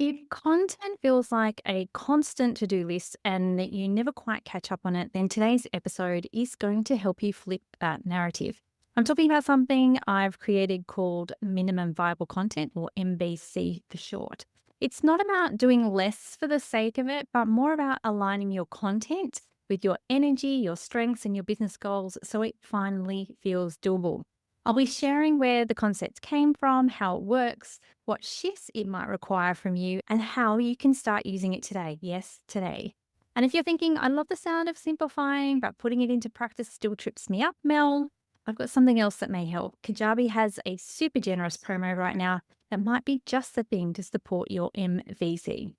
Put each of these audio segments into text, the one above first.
If content feels like a constant to do list and that you never quite catch up on it, then today's episode is going to help you flip that narrative. I'm talking about something I've created called minimum viable content, or MVC for short. It's not about doing less for the sake of it, but more about aligning your content with your energy, your strengths, and your business goals so it finally feels doable. I'll be sharing where the concept came from, how it works, what shifts it might require from you, and how you can start using it today. Yes, today. And if you're thinking, I love the sound of simplifying, but putting it into practice still trips me up, Mel, I've got something else that may help. Kajabi has a super generous promo right now that might be just the thing to support your MVC.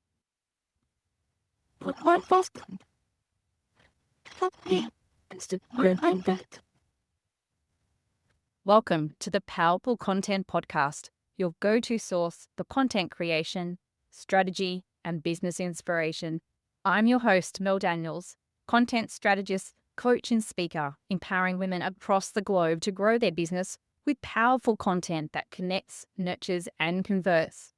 Welcome to the Powerful Content Podcast, your go-to source for content creation, strategy, and business inspiration. I'm your host, Mel Daniels, content strategist, coach, and speaker, empowering women across the globe to grow their business with powerful content that connects, nurtures, and converts.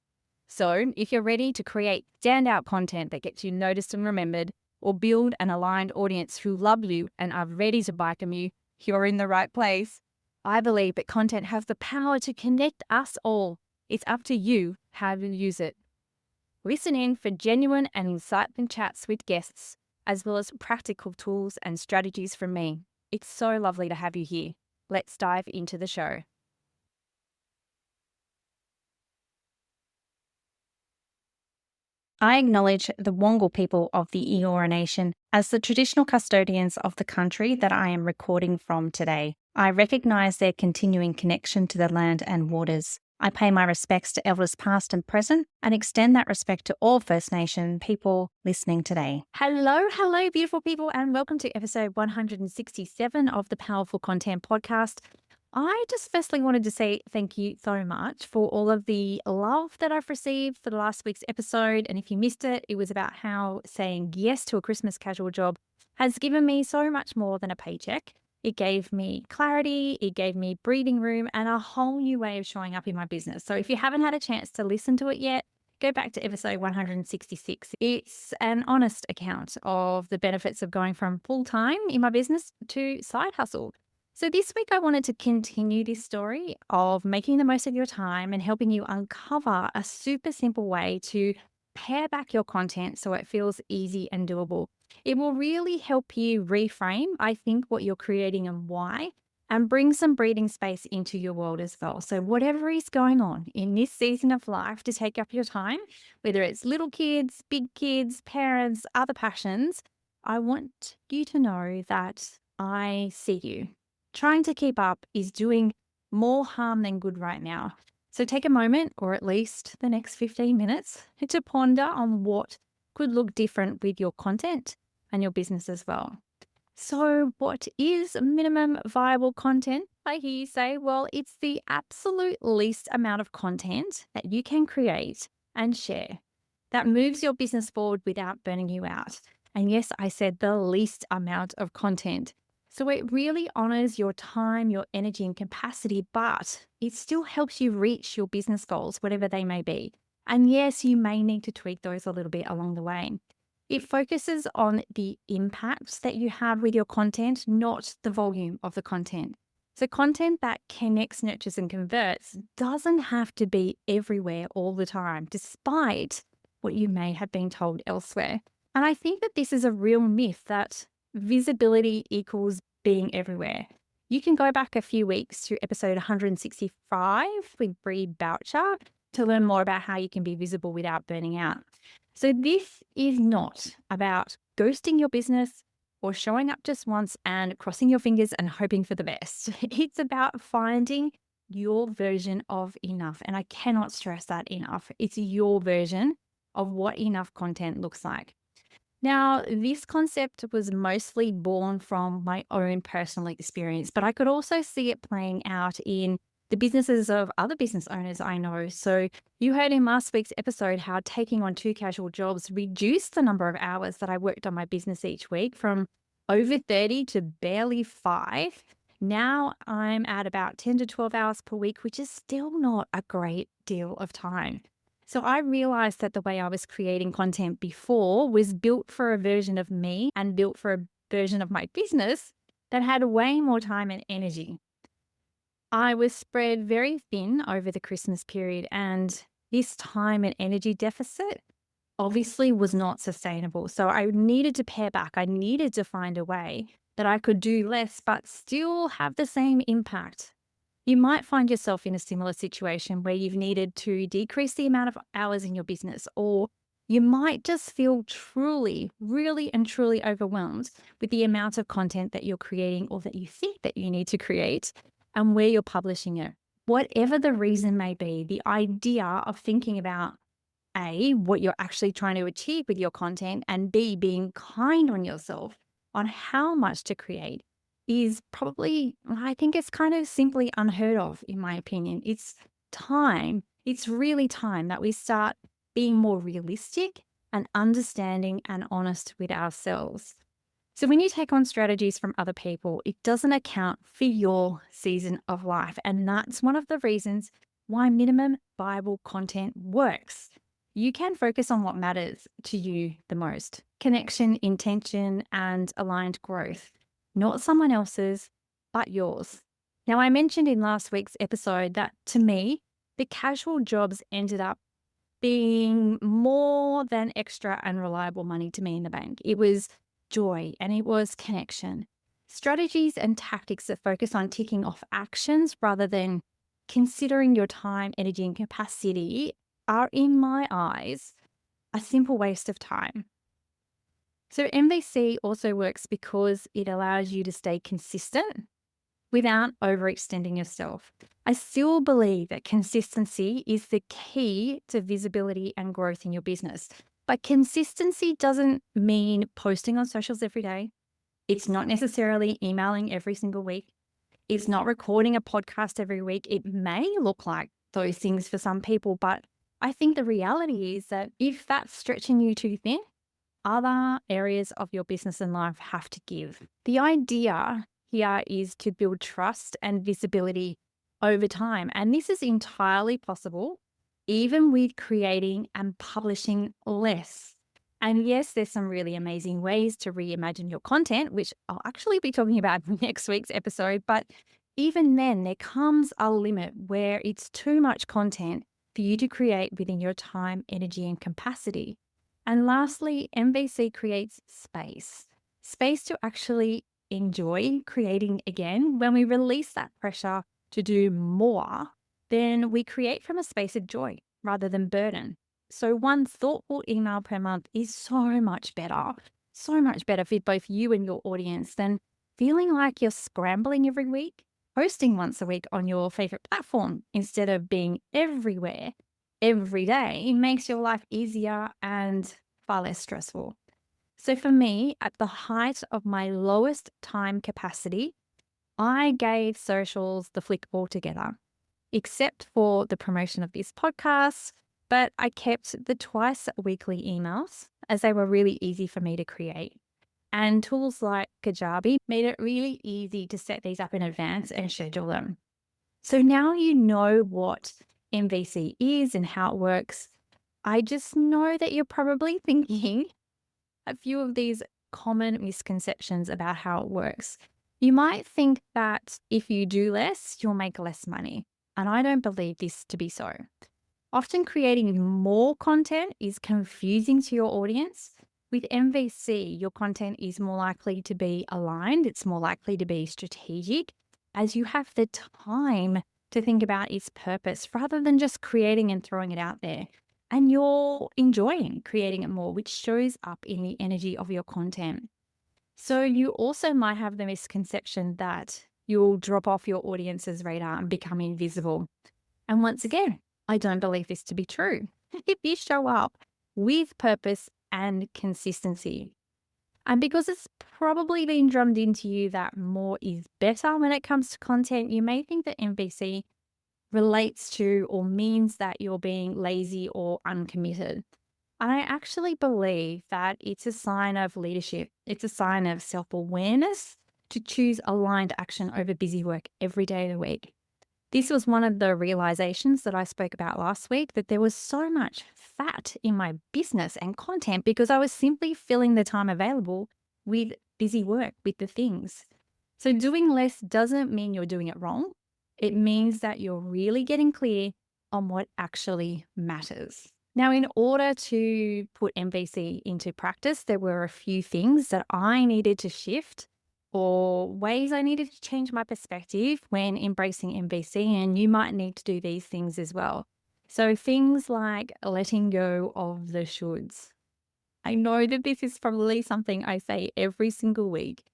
So, if you're ready to create standout content that gets you noticed and remembered, or build an aligned audience who love you and are ready to buy from you, you're in the right place. I believe that content has the power to connect us all. It's up to you how you use it. Listen in for genuine and insightful chats with guests, as well as practical tools and strategies from me. It's so lovely to have you here. Let's dive into the show. I acknowledge the Wongal people of the Eora Nation as the traditional custodians of the country that I am recording from today. I recognise their continuing connection to the land and waters. I pay my respects to elders past and present and extend that respect to all First Nation people listening today. Hello, beautiful people, and welcome to episode 167 of the Powerful Content Podcast. I just firstly wanted to say thank you so much for all of the love that I've received for the last week's episode. And if you missed it, it was about how saying yes to a Christmas casual job has given me so much more than a paycheck. It gave me clarity, it gave me breathing room, and a whole new way of showing up in my business. So if you haven't had a chance to listen to it yet, go back to episode 166. It's an honest account of the benefits of going from full time in my business to side hustle. So this week, I wanted to continue this story of making the most of your time and helping you uncover a super simple way to pare back your content so it feels easy and doable. It will really help you reframe, I think, what you're creating and why, and bring some breathing space into your world as well. So whatever is going on in this season of life to take up your time, whether it's little kids, big kids, parents, other passions, I want you to know that I see you. Trying to keep up is doing more harm than good right now. So take a moment, or at least the next 15 minutes, to ponder on what could look different with your content and your business as well. So what is minimum viable content? I hear you say, well, it's the absolute least amount of content that you can create and share that moves your business forward without burning you out. And yes, I said the least amount of content. So it really honors your time, your energy, and capacity, but it still helps you reach your business goals, whatever they may be. And yes, you may need to tweak those a little bit along the way. It focuses on the impacts that you have with your content, not the volume of the content. So content that connects, nurtures, and converts doesn't have to be everywhere all the time, despite what you may have been told elsewhere. And I think that this is a real myth that visibility equals being everywhere. You can go back a few weeks to episode 165 with Bree Boucher to learn more about how you can be visible without burning out. So this is not about ghosting your business or showing up just once and crossing your fingers and hoping for the best. It's about finding your version of enough. And I cannot stress that enough. It's your version of what enough content looks like. Now, this concept was mostly born from my own personal experience, but I could also see it playing out in the businesses of other business owners I know. So you heard in last week's episode how taking on 2 casual jobs reduced the number of hours that I worked on my business each week from over 30 to barely 5. Now I'm at about 10 to 12 hours per week, which is still not a great deal of time. So I realized that the way I was creating content before was built for a version of me and built for a version of my business that had way more time and energy. I was spread very thin over the Christmas period, and this time and energy deficit obviously was not sustainable. So I needed to pare back. I needed to find a way that I could do less, but still have the same impact. You might find yourself in a similar situation where you've needed to decrease the amount of hours in your business, or you might just feel truly, really and truly overwhelmed with the amount of content that you're creating or that you think that you need to create and where you're publishing it. Whatever the reason may be, the idea of thinking about A, what you're actually trying to achieve with your content, and B, being kind on yourself on how much to create is probably, I think it's kind of simply unheard of, in my opinion. It's time, it's really time that we start being more realistic and understanding and honest with ourselves. So when you take on strategies from other people, it doesn't account for your season of life. And that's one of the reasons why minimum viable content works. You can focus on what matters to you the most: connection, intention, and aligned growth, not someone else's, but yours. Now, I mentioned in last week's episode that to me, the casual jobs ended up being more than extra and reliable money to me in the bank. It was joy and it was connection. Strategies and tactics that focus on ticking off actions rather than considering your time, energy, and capacity are, in my eyes, a simple waste of time. So MVC also works because it allows you to stay consistent without overextending yourself. I still believe that consistency is the key to visibility and growth in your business. But consistency doesn't mean posting on socials every day. It's not necessarily emailing every single week. It's not recording a podcast every week. It may look like those things for some people, but I think the reality is that if that's stretching you too thin, other areas of your business and life have to give. The idea here is to build trust and visibility over time. And this is entirely possible even with creating and publishing less. And yes, there's some really amazing ways to reimagine your content, which I'll actually be talking about in next week's episode. But even then, there comes a limit where it's too much content for you to create within your time, energy, and capacity. And lastly, MVC creates space to actually enjoy creating again. When we release that pressure to do more, then we create from a space of joy rather than burden. So one thoughtful email per month is so much better for both you and your audience than feeling like you're scrambling every week. Posting once a week on your favorite platform instead of being everywhere every day makes your life easier and far less stressful. So for me, at the height of my lowest time capacity, I gave socials the flick altogether, except for the promotion of this podcast, but I kept the twice weekly emails as they were really easy for me to create. And tools like Kajabi made it really easy to set these up in advance and schedule them. So now you know what MVC is and how it works. I just know that you're probably thinking a few of these common misconceptions about how it works. You might think that if you do less, you'll make less money. And I don't believe this to be so. Often creating more content is confusing to your audience. With MVC, your content is more likely to be aligned. It's more likely to be strategic as you have the time to think about its purpose rather than just creating and throwing it out there. And you're enjoying creating it more, which shows up in the energy of your content. So you also might have the misconception that you'll drop off your audience's radar and become invisible. And once again, I don't believe this to be true. If you show up with purpose and consistency. And because it's probably been drummed into you that more is better when it comes to content, you may think that MVC relates to or means that you're being lazy or uncommitted. And I actually believe that it's a sign of leadership. It's a sign of self-awareness to choose aligned action over busy work every day of the week. This was one of the realizations that I spoke about last week, that there was so much fat in my business and content because I was simply filling the time available with busy work, with the things. So doing less doesn't mean you're doing it wrong. It means that you're really getting clear on what actually matters. Now, in order to put MVC into practice, there were a few things that I needed to shift or ways I needed to change my perspective when embracing MVC, and you might need to do these things as well. So things like letting go of the shoulds. I know that this is probably something I say every single week,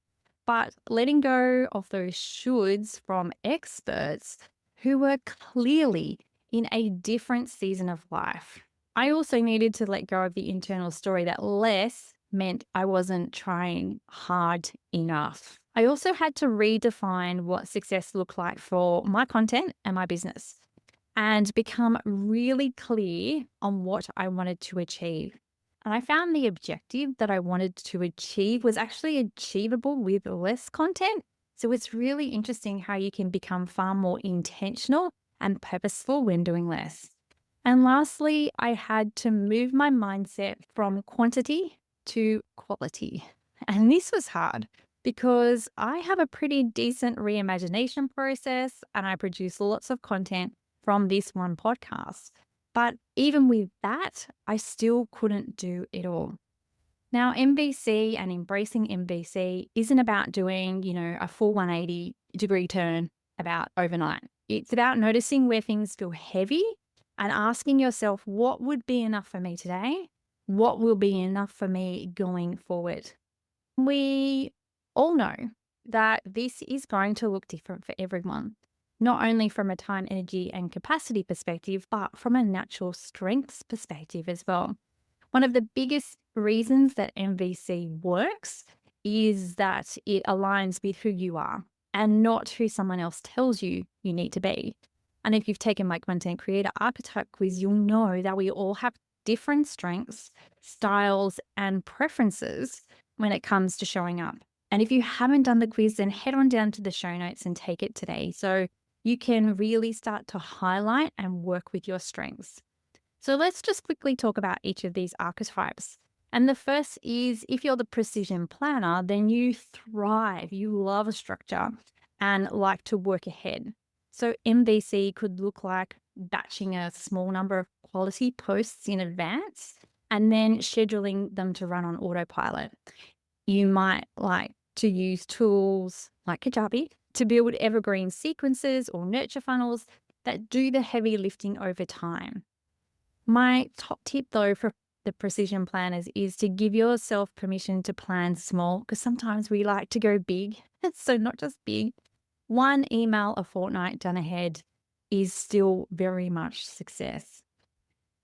but letting go of those shoulds from experts who were clearly in a different season of life. I also needed to let go of the internal story that less meant I wasn't trying hard enough. I also had to redefine what success looked like for my content and my business and become really clear on what I wanted to achieve. And I found the objective that I wanted to achieve was actually achievable with less content. So it's really interesting how you can become far more intentional and purposeful when doing less. And lastly, I had to move my mindset from quantity to quality. And this was hard because I have a pretty decent reimagination process and I produce lots of content from this one podcast. But even with that, I still couldn't do it all. Now, MVC and embracing MVC isn't about doing, a full 180-degree turn about overnight. It's about noticing where things feel heavy and asking yourself, what would be enough for me today? What will be enough for me going forward? We all know that this is going to look different for everyone, not only from a time, energy, and capacity perspective, but from a natural strengths perspective as well. One of the biggest reasons that MVC works is that it aligns with who you are and not who someone else tells you you need to be. And if you've taken my Content Creator Archetype quiz, you'll know that we all have different strengths, styles, and preferences when it comes to showing up. And if you haven't done the quiz, then head on down to the show notes and take it today so you can really start to highlight and work with your strengths. So let's just quickly talk about each of these archetypes. And the first is, if you're the precision planner, then you thrive, you love a structure and like to work ahead. So MVC could look like batching a small number of quality posts in advance and then scheduling them to run on autopilot. You might like to use tools like Kajabi to build evergreen sequences or nurture funnels that do the heavy lifting over time. My top tip though for the precision planners is to give yourself permission to plan small, because sometimes we like to go big. So not just big. One email a fortnight done ahead is still very much success.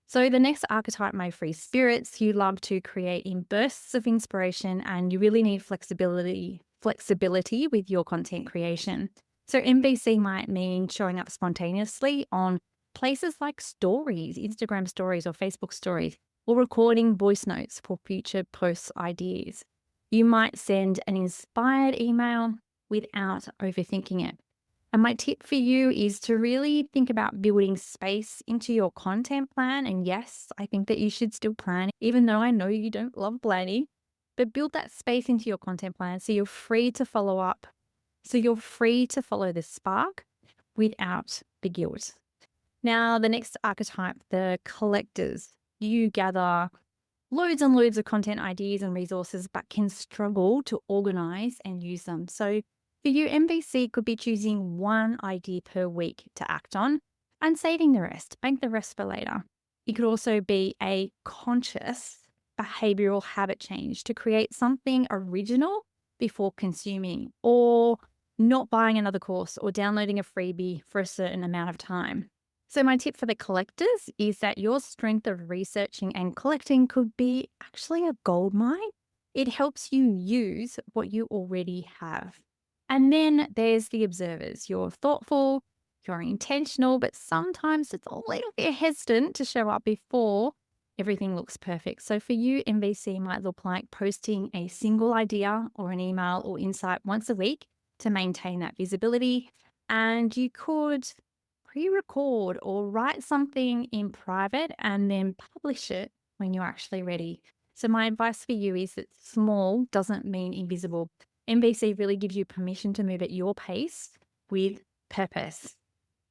So the next archetype, my free spirits, you love to create in bursts of inspiration and you really need flexibility with your content creation. So MVC might mean showing up spontaneously on places like stories, Instagram stories or Facebook stories, or recording voice notes for future post ideas. You might send an inspired email without overthinking it. And my tip for you is to really think about building space into your content plan. And yes, I think that you should still plan, even though I know you don't love planning, but build that space into your content plan so you're free to follow up. So you're free to follow the spark without the guilt. Now, the next archetype, the collectors. You gather loads and loads of content ideas and resources, but can struggle to organize and use them. So for you, MVC could be choosing one idea per week to act on and saving the rest, bank the rest for later. It could also be a conscious behavioral habit change to create something original before consuming, or not buying another course or downloading a freebie for a certain amount of time. So my tip for the collectors is that your strength of researching and collecting could be actually a gold mine. It helps you use what you already have. And then there's the observers. You're thoughtful, you're intentional, but sometimes it's a little bit hesitant to show up before everything looks perfect. So for you, MVC might look like posting a single idea or an email or insight once a week to maintain that visibility. And you could pre-record or write something in private and then publish it when you're actually ready. So my advice for you is that small doesn't mean invisible. MVC really gives you permission to move at your pace with purpose.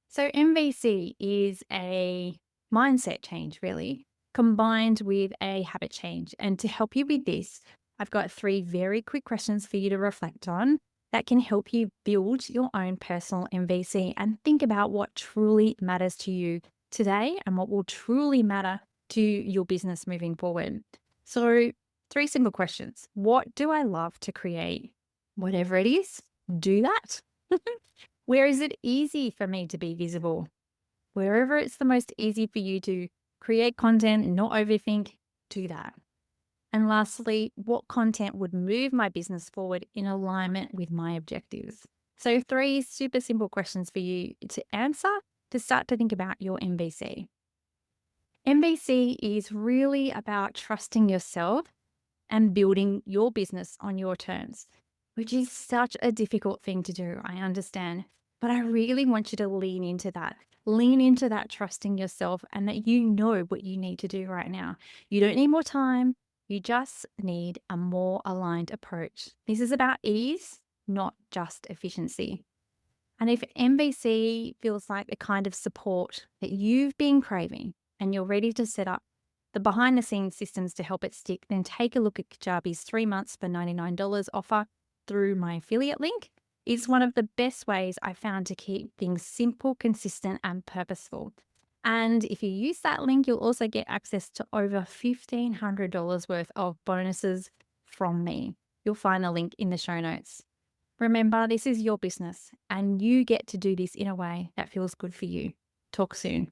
So MVC is a mindset change, really, combined with a habit change. And to help you with this, I've got 3 very quick questions for you to reflect on that can help you build your own personal MVC and think about what truly matters to you today and what will truly matter to your business moving forward. So, 3 simple questions. What do I love to create? Whatever it is, do that. Where is it easy for me to be visible? Wherever it's the most easy for you to create content and not overthink, do that. And lastly, what content would move my business forward in alignment with my objectives? So 3 super simple questions for you to answer to start to think about your MVC. MVC is really about trusting yourself and building your business on your terms, which is such a difficult thing to do, I understand. But I really want you to lean into that. Lean into that trusting yourself and that you know what you need to do right now. You don't need more time. You just need a more aligned approach. This is about ease, not just efficiency. And if MVC feels like the kind of support that you've been craving and you're ready to set up the behind the scenes systems to help it stick, then take a look at Kajabi's 3 months for $99 offer through my affiliate link. It's one of the best ways I found to keep things simple, consistent, and purposeful. And if you use that link, you'll also get access to over $1,500 worth of bonuses from me. You'll find the link in the show notes. Remember, this is your business and you get to do this in a way that feels good for you. Talk soon.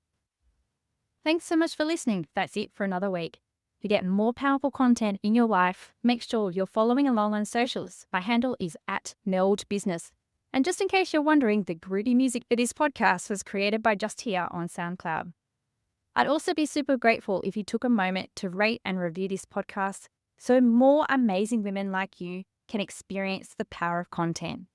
Thanks so much for listening. That's it for another week. To get more powerful content in your life, make sure you're following along on socials. My handle is @meldbusiness. And just in case you're wondering, the gritty music for this podcast was created by Just Here on SoundCloud. I'd also be super grateful if you took a moment to rate and review this podcast so more amazing women like you can experience the power of content.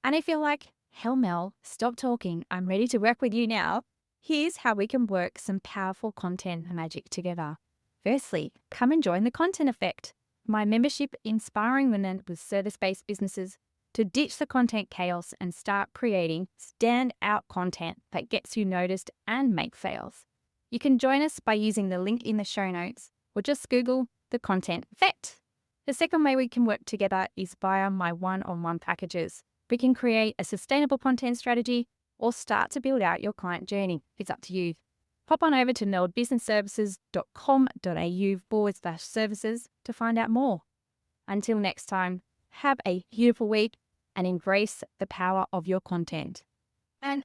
And if you're like, hell Mel, stop talking, I'm ready to work with you now, here's how we can work some powerful content magic together. Firstly, come and join the Content Effect, my membership inspiring women with service-based businesses to ditch the content chaos and start creating standout content that gets you noticed and make sales. You can join us by using the link in the show notes or just Google the Content Effect. The second way we can work together is via my one-on-one packages. We can create a sustainable content strategy or start to build out your client journey. It's up to you. Hop on over to meldbusinessservices.com.au/services to find out more. Until next time, have a beautiful week and embrace the power of your content. And